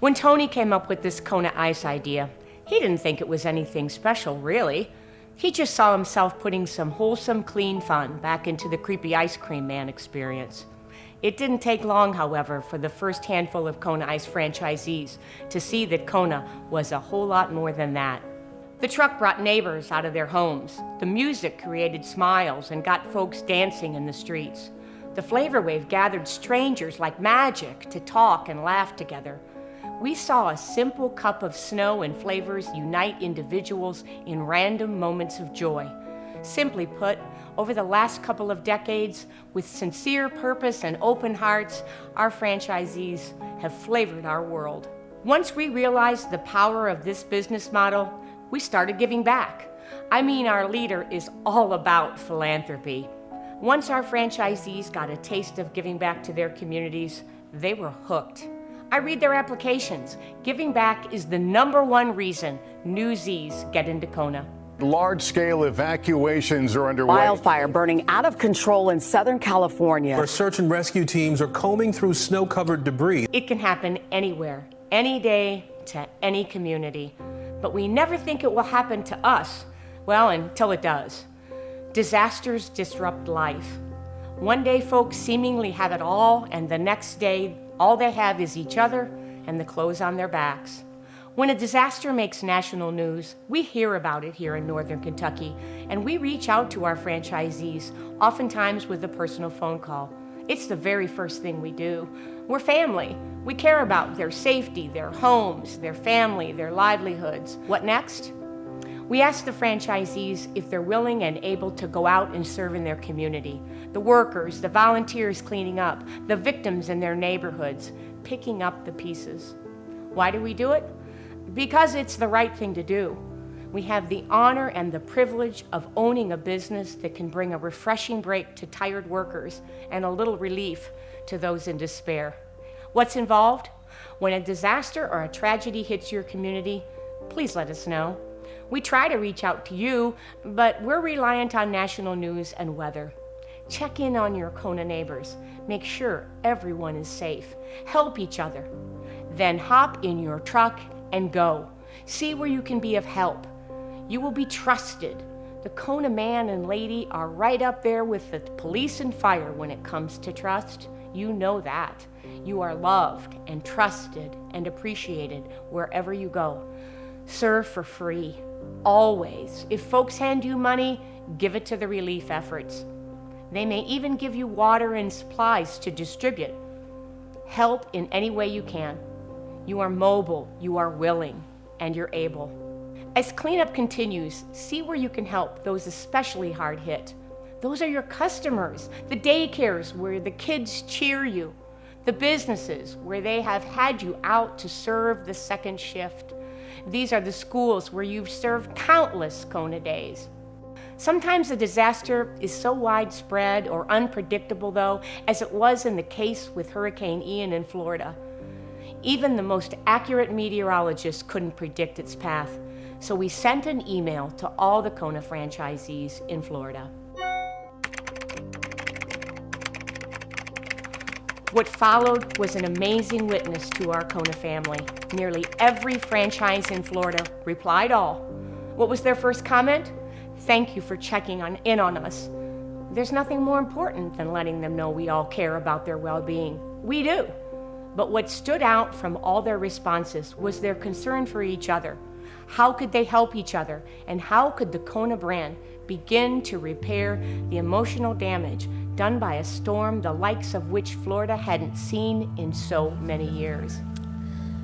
When Tony came up with this Kona Ice idea, he didn't think it was anything special, really. He just saw himself putting some wholesome, clean fun back into the creepy ice cream man experience. It didn't take long, however, for the first handful of Kona Ice franchisees to see that Kona was a whole lot more than that. The truck brought neighbors out of their homes. The music created smiles and got folks dancing in the streets. The flavor wave gathered strangers like magic to talk and laugh together. We saw a simple cup of snow and flavors unite individuals in random moments of joy. Simply put, over the last couple of decades, with sincere purpose and open hearts, our franchisees have flavored our world. Once we realized the power of this business model, we started giving back. Our leader is all about philanthropy. Once our franchisees got a taste of giving back to their communities, they were hooked. I read their applications. Giving back is the #1 reason new Z's get into Kona. Large-scale evacuations are underway. Wildfire burning out of control in Southern California. Where search and rescue teams are combing through snow-covered debris. It can happen anywhere, any day, to any community. But we never think it will happen to us. Well, until it does. Disasters disrupt life. One day folks seemingly have it all, and the next day all they have is each other and the clothes on their backs. When a disaster makes national news, we hear about it here in Northern Kentucky, and we reach out to our franchisees, oftentimes with a personal phone call. It's the very first thing we do. We're family. We care about their safety, their homes, their family, their livelihoods. What next? We ask the franchisees if they're willing and able to go out and serve in their community. The workers, the volunteers cleaning up, the victims in their neighborhoods, picking up the pieces. Why do we do it? Because it's the right thing to do. We have the honor and the privilege of owning a business that can bring a refreshing break to tired workers and a little relief to those in despair. What's involved? When a disaster or a tragedy hits your community, please let us know. We try to reach out to you, but we're reliant on national news and weather. Check in on your Kona neighbors. Make sure everyone is safe. Help each other. Then hop in your truck and go. See where you can be of help. You will be trusted. The Kona man and lady are right up there with the police and fire when it comes to trust. You know that. You are loved and trusted and appreciated wherever you go. Serve for free. Always. If folks hand you money, give it to the relief efforts. They may even give you water and supplies to distribute. Help in any way you can. You are mobile, you are willing, and you're able. As cleanup continues, see where you can help those especially hard hit. Those are your customers, the daycares where the kids cheer you, the businesses where they have had you out to serve the second shift. These are the schools where you've served countless Kona days. Sometimes a disaster is so widespread or unpredictable, though, as it was in the case with Hurricane Ian in Florida. Even the most accurate meteorologists couldn't predict its path, so we sent an email to all the Kona franchisees in Florida. What followed was an amazing witness to our Kona family. Nearly every franchise in Florida replied all. What was their first comment? Thank you for checking in on us. There's nothing more important than letting them know we all care about their well-being. We do. But what stood out from all their responses was their concern for each other. How could they help each other? And how could the Kona brand begin to repair the emotional damage done by a storm the likes of which Florida hadn't seen in so many years?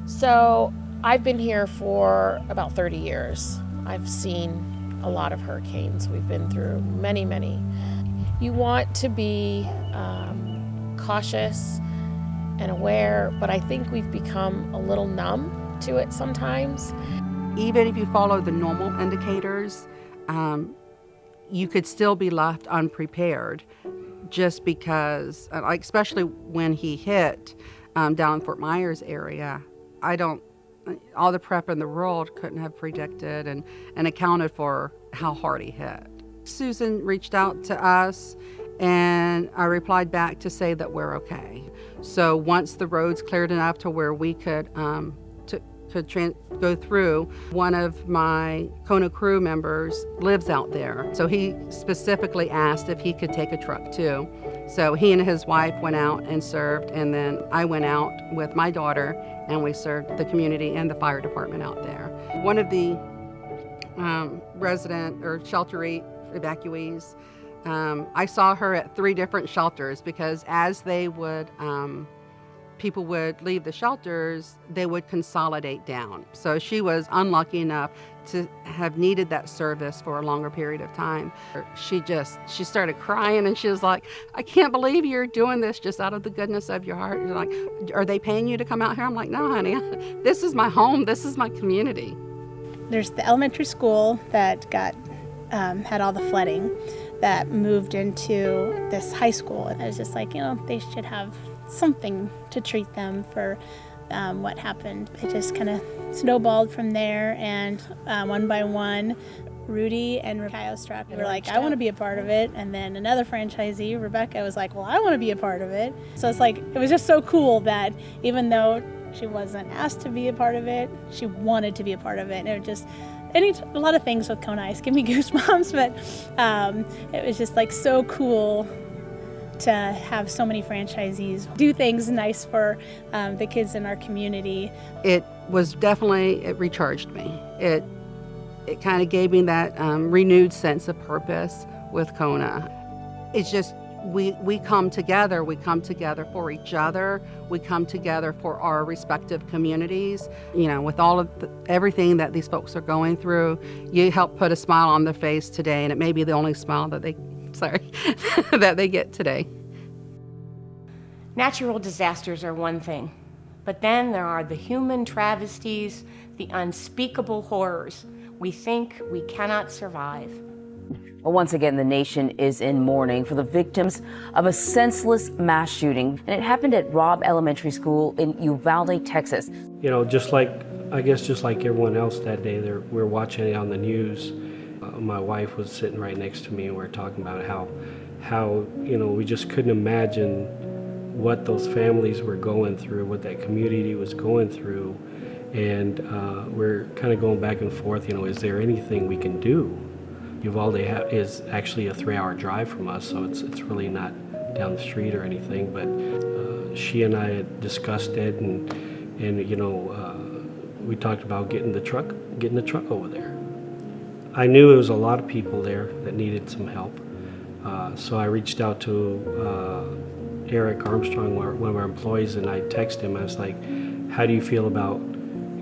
So I've been here for about 30 years. I've seen a lot of hurricanes. We've been through many, many. You want to be cautious and aware, but I think we've become a little numb to it sometimes. Even if you follow the normal indicators, you could still be left unprepared just because, especially when he hit down in Fort Myers area, all the prep in the world couldn't have predicted and accounted for how hard he hit. Susan reached out to us, and I replied back to say that we're okay. So once the roads cleared enough to where we could could go through. One of my Kona crew members lives out there, so he specifically asked if he could take a truck too. So he and his wife went out and served, and then I went out with my daughter and we served the community and the fire department out there. One of the resident or shelter evacuees, I saw her at 3 different shelters because as they would, people would leave the shelters, they would consolidate down. So she was unlucky enough to have needed that service for a longer period of time. She started crying and she was like, I can't believe you're doing this just out of the goodness of your heart. You're like, are they paying you to come out here? I'm like, no, honey, this is my home. This is my community. There's the elementary school that had all the flooding that moved into this high school. And I was just like, they should have something to treat them for what happened. It just kind of snowballed from there, and one by one, Rudy and Rebecca struck. They were like, I want to be a part of it. And then another franchisee, Rebecca, was like, well, I want to be a part of it. So it's like, it was just so cool that even though she wasn't asked to be a part of it, she wanted to be a part of it. And it was just, a lot of things with Kona Ice give me goosebumps, but it was just like so cool to have so many franchisees do things nice for the kids in our community. It recharged me. It kind of gave me that renewed sense of purpose with Kona. It's just, we come together for each other, we come together for our respective communities. With all of everything that these folks are going through, you help put a smile on their face today, and it may be the only smile that that they get today. Natural disasters are one thing, but then there are the human travesties, the unspeakable horrors we think we cannot survive. Well, once again, the nation is in mourning for the victims of a senseless mass shooting, and it happened at Robb Elementary School in Uvalde, Texas. Just like everyone else that day, we're watching it on the news. My wife was sitting right next to me, and we were talking about how we just couldn't imagine what those families were going through, what that community was going through, and we're kind of going back and forth. Is there anything we can do? Uvalde is actually a 3-hour drive from us, so it's really not down the street or anything. But she and I had discussed it, and we talked about getting the truck over there. I knew there was a lot of people there that needed some help, so I reached out to Eric Armstrong, one of our employees, and I texted him. I was like, how do you feel about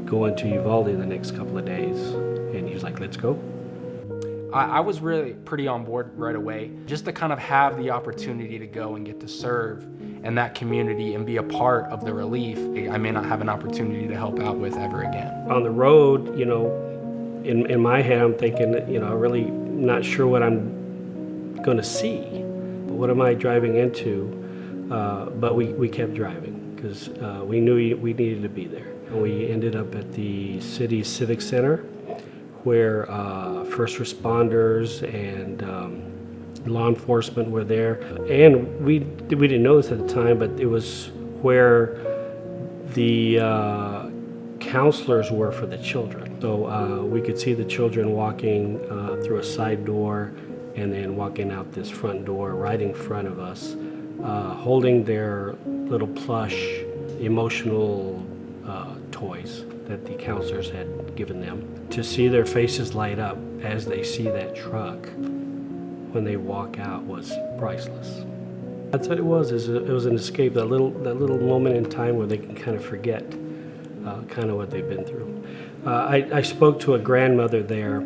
going to Uvalde in the next couple of days? And he was like, let's go. I was really pretty on board right away, just to kind of have the opportunity to go and get to serve in that community and be a part of the relief I may not have an opportunity to help out with ever again. On the road, in my head, I'm thinking, really not sure what I'm going to see. But what am I driving into? But we kept driving because we knew we needed to be there. And we ended up at the city's civic center, where first responders and law enforcement were there. And we didn't know this at the time, but it was where the counselors were for the children. So we could see the children walking through a side door and then walking out this front door right in front of us, holding their little plush emotional toys that the counselors had given them. To see their faces light up as they see that truck when they walk out was priceless. That's what it was. It was an escape, that little moment in time where they can kind of forget kind of what they've been through. I spoke to a grandmother there,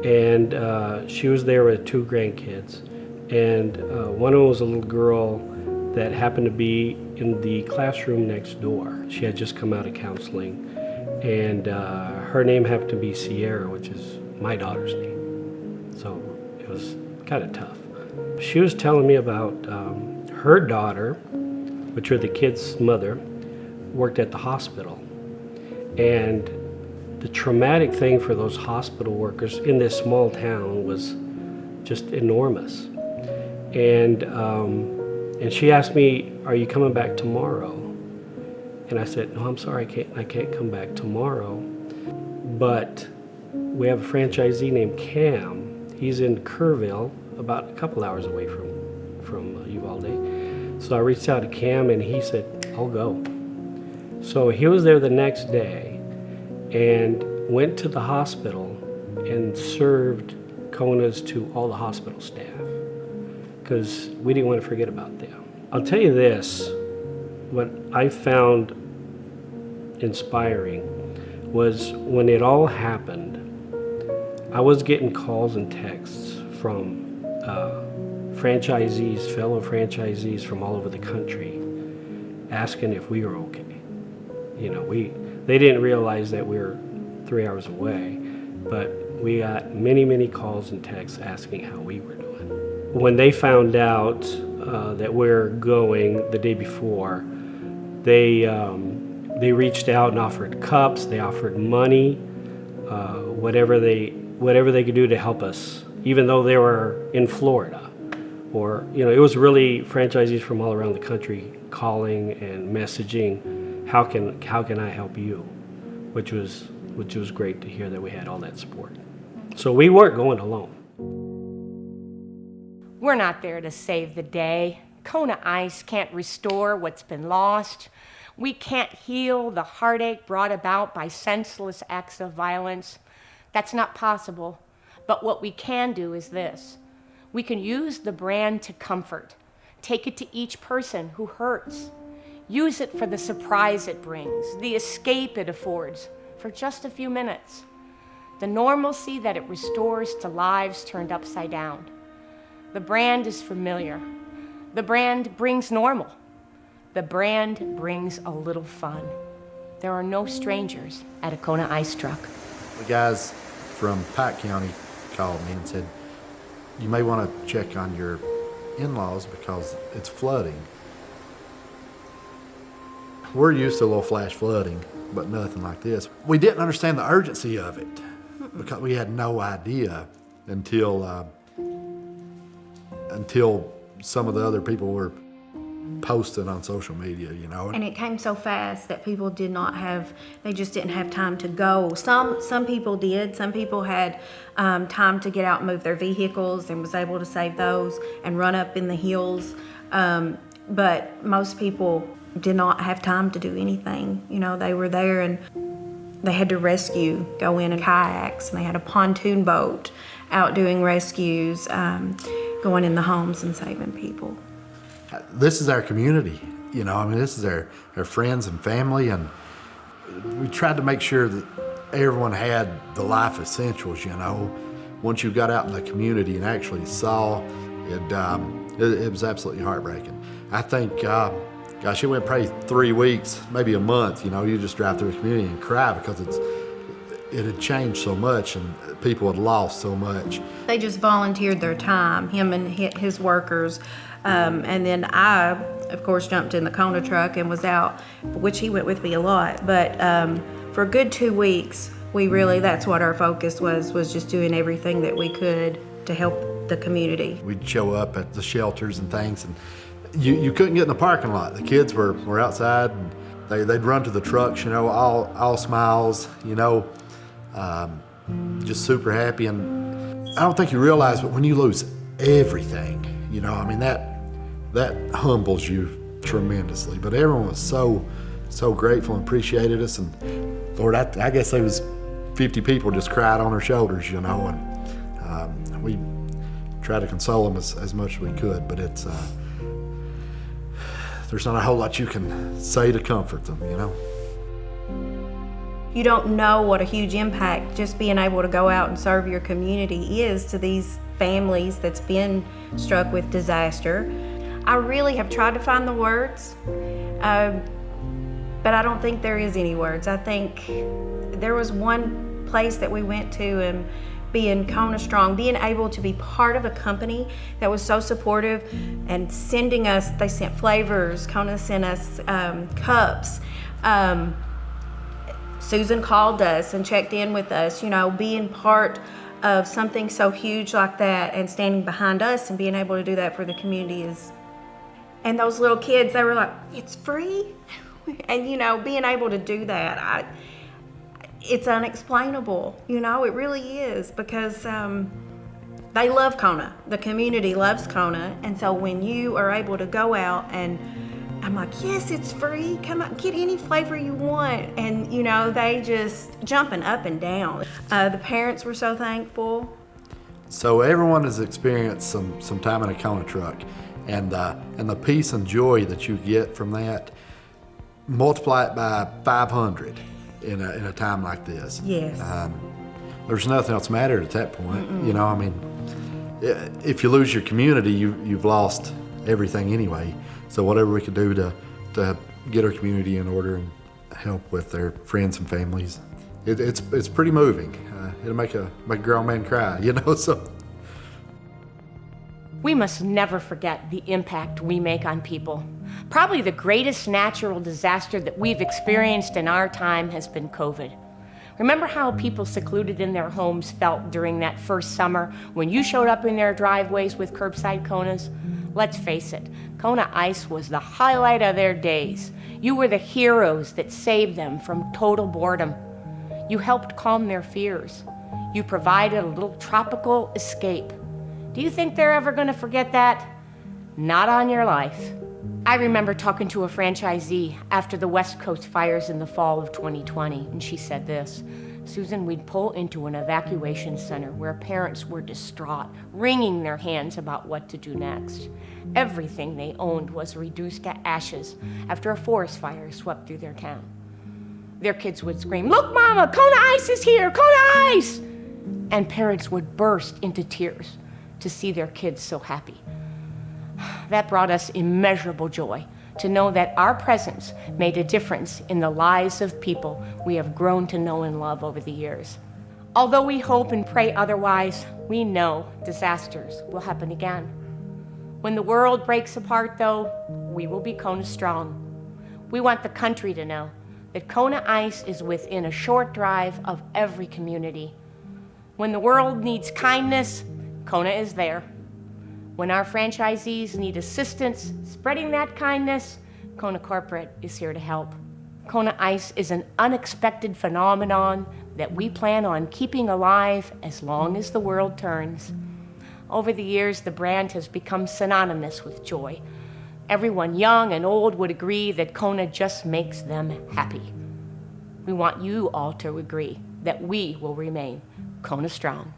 and she was there with 2 grandkids, and one of them was a little girl that happened to be in the classroom next door. She had just come out of counseling, and her name happened to be Sierra, which is my daughter's name. So it was kind of tough. She was telling me about her daughter, which are the kid's mother, worked at the hospital. And the traumatic thing for those hospital workers in this small town was just enormous. And she asked me, are you coming back tomorrow? And I said, no, I'm sorry, I can't come back tomorrow. But we have a franchisee named Cam. He's in Kerrville, about a couple hours away from Uvalde. So I reached out to Cam and he said, I'll go. So he was there the next day and went to the hospital and served Konas to all the hospital staff because we didn't want to forget about them. I'll tell you this, what I found inspiring was when it all happened, I was getting calls and texts from fellow franchisees from all over the country asking if we were okay. You know, they didn't realize that we were 3 hours away, but we got many calls and texts asking how we were doing. When they found out that we're going the day before, they reached out and offered cups, they offered money, whatever they could do to help us, even though they were in Florida. Or, you know, it was really franchisees from all around the country calling and messaging, how can I help you? Which was great to hear that we had all that support. So we weren't going alone. We're not there to save the day. Kona Ice can't restore what's been lost. We can't heal the heartache brought about by senseless acts of violence. That's not possible. But what we can do is this. We can use the brand to comfort. Take it to each person who hurts. Use it for the surprise it brings, the escape it affords, for just a few minutes. The normalcy that it restores to lives turned upside down. The brand is familiar. The brand brings normal. The brand brings a little fun. There are no strangers at a Kona Ice truck. The guys from Pike County called me and said, you may want to check on your in-laws because it's flooding. We're used to a little flash flooding, but nothing like this. We didn't understand the urgency of it because we had no idea until some of the other people were posting on social media, you know. And it came so fast that people they just didn't have time to go. Some people did. Some people had time to get out and move their vehicles and was able to save those and run up in the hills. But most people did not have time to do anything. You know, they were there and they had to go in kayaks, and they had a pontoon boat out doing rescues, going in the homes and saving people. This is our community, you know, I mean, this is our friends and family, and we tried to make sure that everyone had the life essentials, you know. Once you got out in the community and actually saw it, it was absolutely heartbreaking. I think, gosh, it went probably 3 weeks, maybe a month, you know, you just drive through the community and cry because it had changed so much and people had lost so much. They just volunteered their time, him and his workers. And then I, of course, jumped in the Kona truck and was out, which he went with me a lot. But for a good 2 weeks, that's what our focus was just doing everything that we could to help the community. We'd show up at the shelters and things, and you couldn't get in the parking lot. The kids were outside, and they'd run to the trucks, you know, all smiles, you know, just super happy. And I don't think you realize, but when you lose everything, you know, I mean, that humbles you tremendously. But everyone was so grateful and appreciated us. And Lord, I guess there was 50 people just cried on our shoulders, you know. And we tried to console them as much as we could. But there's not a whole lot you can say to comfort them, you know. You don't know what a huge impact just being able to go out and serve your community is to these families that's been struck with disaster. I really have tried to find the words, but I don't think there is any words. I think there was one place that we went to, and being Kona Strong, being able to be part of a company that was so supportive and sending us, they sent flavors, Kona sent us cups. Susan called us and checked in with us, you know, being part of something so huge like that and standing behind us and being able to do that for the community is, and those little kids, they were like, it's free? And, you know, being able to do that, it's unexplainable. You know, it really is, because they love Kona. The community loves Kona. And so when you are able to go out, and I'm like, yes, it's free. Come out, get any flavor you want. And, you know, they just jumping up and down. The parents were so thankful. So everyone has experienced some time in a Kona truck, and the peace and joy that you get from that, multiply it by 500 in a time like this. Yes. There's nothing else mattered at that point. You know, I mean, if you lose your community, you've lost everything anyway. So whatever we could do to get our community in order and help with their friends and families, it's pretty moving. It'll make a grown man cry, you know. So we must never forget the impact we make on people. Probably the greatest natural disaster that we've experienced in our time has been COVID. Remember how people secluded in their homes felt during that first summer when you showed up in their driveways with curbside Konas? Let's face it, Kona Ice was the highlight of their days. You were the heroes that saved them from total boredom. You helped calm their fears. You provided a little tropical escape. Do you think they're ever going to forget that? Not on your life. I remember talking to a franchisee after the West Coast fires in the fall of 2020, and she said this: Susan, we'd pull into an evacuation center where parents were distraught, wringing their hands about what to do next. Everything they owned was reduced to ashes after a forest fire swept through their town. Their kids would scream, "Look, Mama, Kona Ice is here, Kona Ice!" And parents would burst into tears to see their kids so happy. That brought us immeasurable joy to know that our presence made a difference in the lives of people we have grown to know and love over the years. Although we hope and pray otherwise, we know disasters will happen again. When the world breaks apart, though, we will be Kona strong. We want the country to know that Kona Ice is within a short drive of every community. When the world needs kindness, Kona is there. When our franchisees need assistance spreading that kindness, Kona Corporate is here to help. Kona Ice is an unexpected phenomenon that we plan on keeping alive as long as the world turns. Over the years, the brand has become synonymous with joy. Everyone, young and old, would agree that Kona just makes them happy. We want you all to agree that we will remain Kona strong.